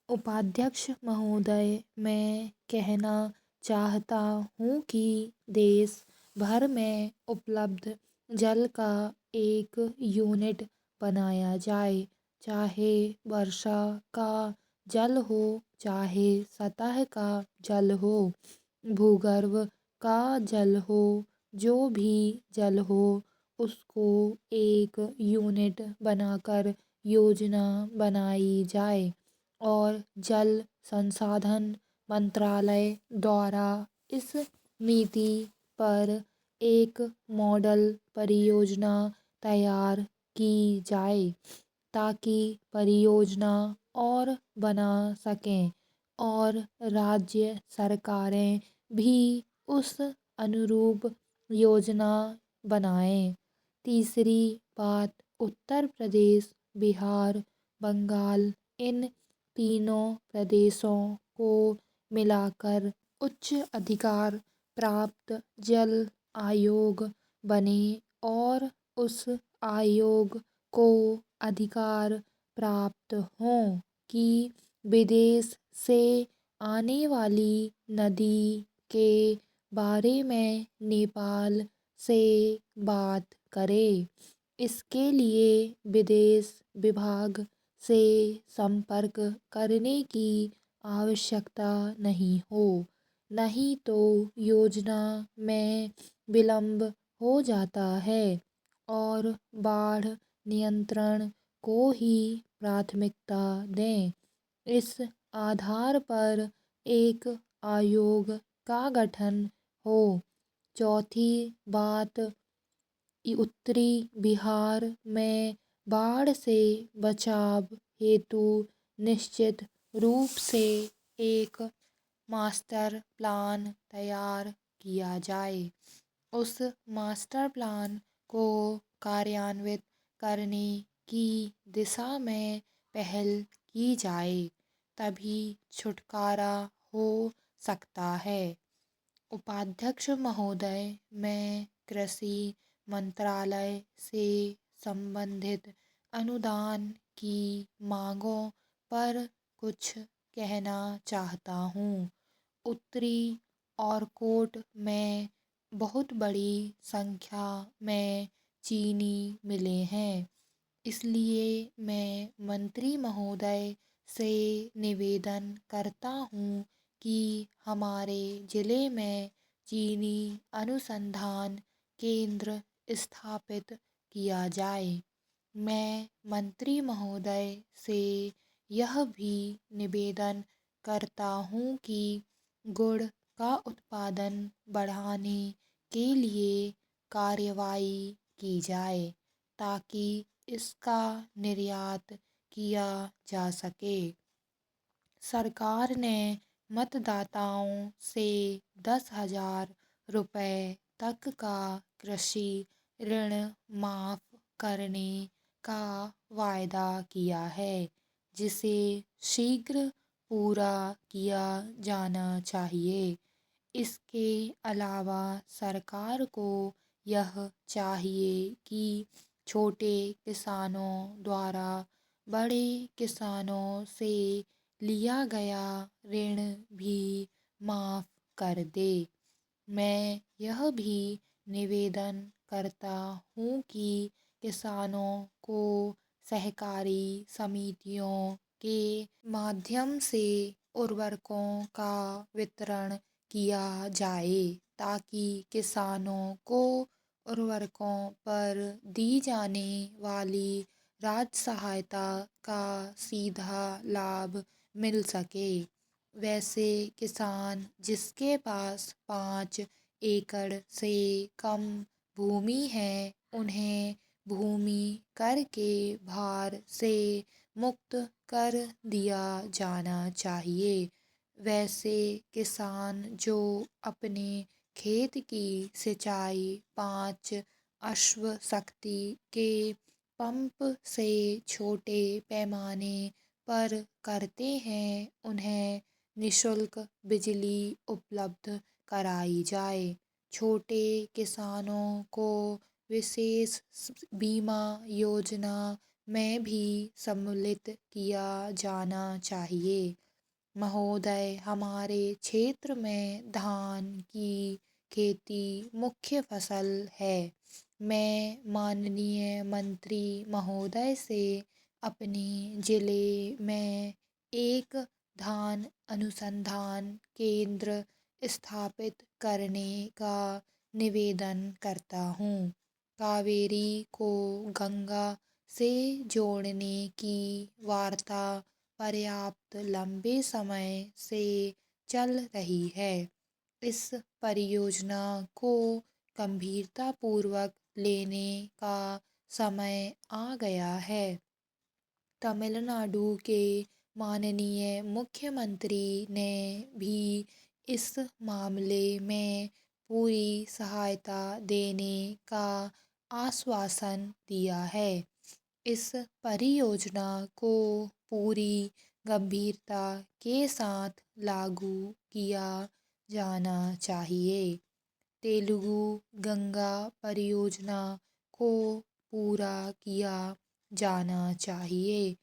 उपाध्यक्ष महोदय, मैं कहना चाहता हूँ कि देश भर में उपलब्ध जल का एक यूनिट बनाया जाए। चाहे वर्षा का जल हो, चाहे सतह का जल हो, भूगर्भ का जल हो, जो भी जल हो, उसको एक यूनिट बनाकर योजना बनाई जाए और जल संसाधन मंत्रालय द्वारा इस नीति पर एक मॉडल परियोजना तैयार की जाए ताकि परियोजना और बना सकें और राज्य सरकारें भी उस अनुरूप योजना बनाएं। तीसरी बात, उत्तर प्रदेश, बिहार, बंगाल, इन तीनों प्रदेशों को मिलाकर उच्च अधिकार प्राप्त जल आयोग बने और उस आयोग को अधिकार प्राप्त हों कि विदेश से आने वाली नदी के बारे में नेपाल से बात करे। इसके लिए विदेश विभाग से संपर्क करने की आवश्यकता नहीं हो, नहीं तो योजना में विलंब हो जाता है और बाढ़ नियंत्रण को ही प्राथमिकता दें। इस आधार पर एक आयोग का गठन हो। चौथी बात, उत्तरी बिहार में बाढ़ से बचाव हेतु निश्चित रूप से एक मास्टर प्लान तैयार किया जाए। उस मास्टर प्लान को कार्यान्वित करने की दिशा में पहल की जाए, तभी छुटकारा हो सकता है। उपाध्यक्ष महोदय, मैं कृषि मंत्रालय से संबंधित अनुदान की मांगों पर कुछ कहना चाहता हूँ। उत्तरी ऑरकोट में बहुत बड़ी संख्या में चीनी मिले हैं। इसलिए मैं मंत्री महोदय से निवेदन करता हूँ कि हमारे ज़िले में चीनी अनुसंधान केंद्र स्थापित किया जाए। मैं मंत्री महोदय से यह भी निवेदन करता हूँ कि गुड़ का उत्पादन बढ़ाने के लिए कार्रवाई की जाए ताकि इसका निर्यात किया जा सके। सरकार ने मतदाताओं से 10,000 रुपये तक का कृषि ऋण माफ़ करने का वायदा किया है, जिसे शीघ्र पूरा किया जाना चाहिए। इसके अलावा सरकार को यह चाहिए कि छोटे किसानों द्वारा बड़े किसानों से लिया गया ऋण भी माफ़ कर दे। मैं यह भी निवेदन करता हूँ कि किसानों को सहकारी समितियों के माध्यम से उर्वरकों का वितरण किया जाए ताकि किसानों को उर्वरकों पर दी जाने वाली राज्य सहायता का सीधा लाभ मिल सके। वैसे किसान जिसके पास 5 एकड़ से कम भूमि है, उन्हें भूमि कर के भार से मुक्त कर दिया जाना चाहिए। वैसे किसान जो अपने खेत की सिंचाई 5 अश्व शक्ति के पंप से छोटे पैमाने पर करते हैं, उन्हें निःशुल्क बिजली उपलब्ध कराई जाए। छोटे किसानों को विशेष बीमा योजना में भी सम्मिलित किया जाना चाहिए। महोदय, हमारे क्षेत्र में धान की खेती मुख्य फसल है। मैं माननीय मंत्री महोदय से अपने ज़िले में एक धान अनुसंधान केंद्र स्थापित करने का निवेदन करता हूँ। कावेरी को गंगा से जोड़ने की वार्ता पर्याप्त लंबे समय से चल रही है। इस परियोजना को गंभीरतापूर्वक लेने का समय आ गया है। तमिलनाडु के माननीय मुख्यमंत्री ने भी इस मामले में पूरी सहायता देने का आश्वासन दिया है। इस परियोजना को पूरी गंभीरता के साथ लागू किया जाना चाहिए। तेलुगु गंगा परियोजना को पूरा किया जाना चाहिए।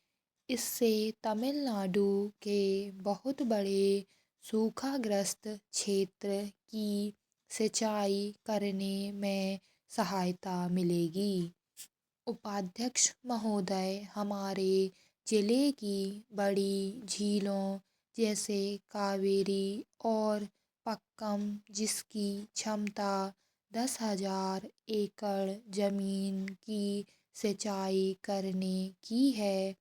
इससे तमिलनाडु के बहुत बड़े सूखाग्रस्त क्षेत्र की सिंचाई करने में सहायता मिलेगी। उपाध्यक्ष महोदय, हमारे जिले की बड़ी झीलों जैसे कावेरी और पक्कम, जिसकी क्षमता 10,000 एकड़ जमीन की सिंचाई करने की है,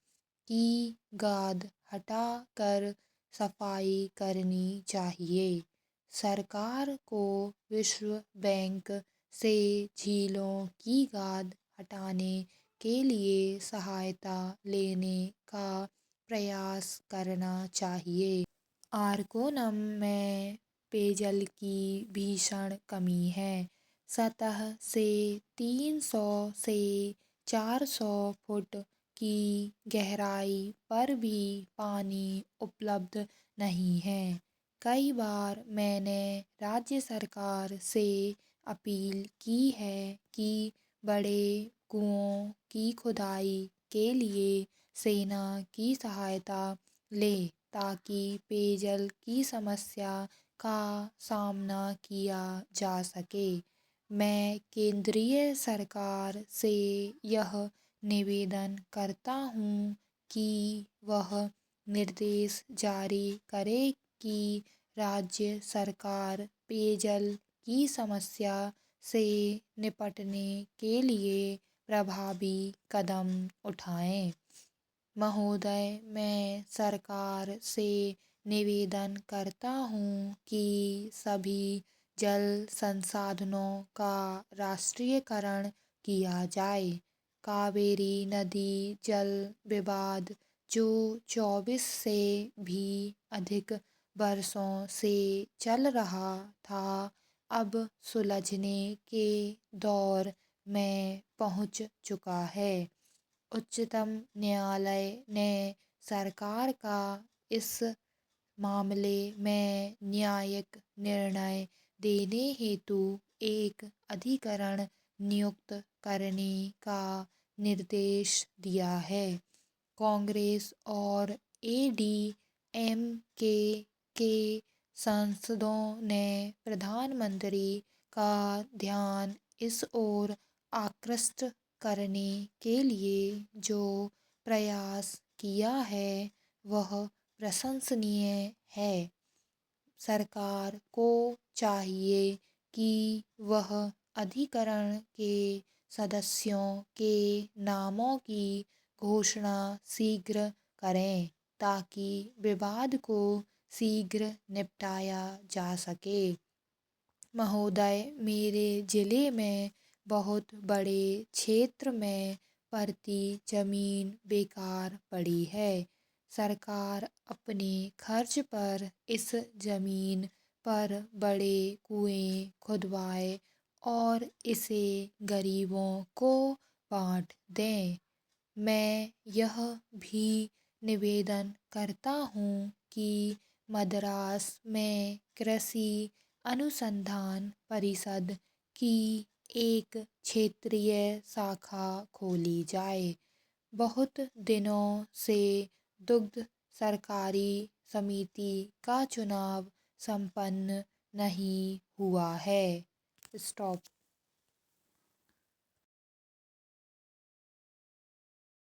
की गाद हटा कर सफाई करनी चाहिए। सरकार को विश्व बैंक से झीलों की गाद हटाने के लिए सहायता लेने का प्रयास करना चाहिए। आरकोनम में पेयजल की भीषण कमी है। सतह से 300 से 400 फुट की गहराई पर भी पानी उपलब्ध नहीं है। कई बार मैंने राज्य सरकार से अपील की है कि बड़े कुओं की खुदाई के लिए सेना की सहायता ले, ताकि पेयजल की समस्या का सामना किया जा सके। मैं केंद्रीय सरकार से यह निवेदन करता हूँ कि वह निर्देश जारी करे कि राज्य सरकार पेयजल की समस्या से निपटने के लिए प्रभावी कदम उठाएं। महोदय, मैं सरकार से निवेदन करता हूँ कि सभी जल संसाधनों का राष्ट्रीयकरण किया जाए। कावेरी नदी जल विवाद, जो 24 से भी अधिक वर्षों से चल रहा था, अब सुलझने के दौर में पहुंच चुका है। उच्चतम न्यायालय ने सरकार का इस मामले में न्यायिक निर्णय देने हेतु एक अधिकरण नियुक्त करने का निर्देश दिया है। कांग्रेस और एडीएमके के सांसदों ने प्रधानमंत्री का ध्यान इस ओर आकृष्ट करने के लिए जो प्रयास किया है, वह प्रशंसनीय है। सरकार को चाहिए कि वह अधिकरण के सदस्यों के नामों की घोषणा शीघ्र करें, ताकि विवाद को शीघ्र निपटाया जा सके। महोदय, मेरे ज़िले में बहुत बड़े क्षेत्र में परती ज़मीन बेकार पड़ी है। सरकार अपने खर्च पर इस ज़मीन पर बड़े कुएं खुदवाए और इसे गरीबों को बांट दें। मैं यह भी निवेदन करता हूँ कि मद्रास में कृषि अनुसंधान परिषद की एक क्षेत्रीय शाखा खोली जाए। बहुत दिनों से दुग्ध सरकारी समिति का चुनाव संपन्न नहीं हुआ है। स्टॉप।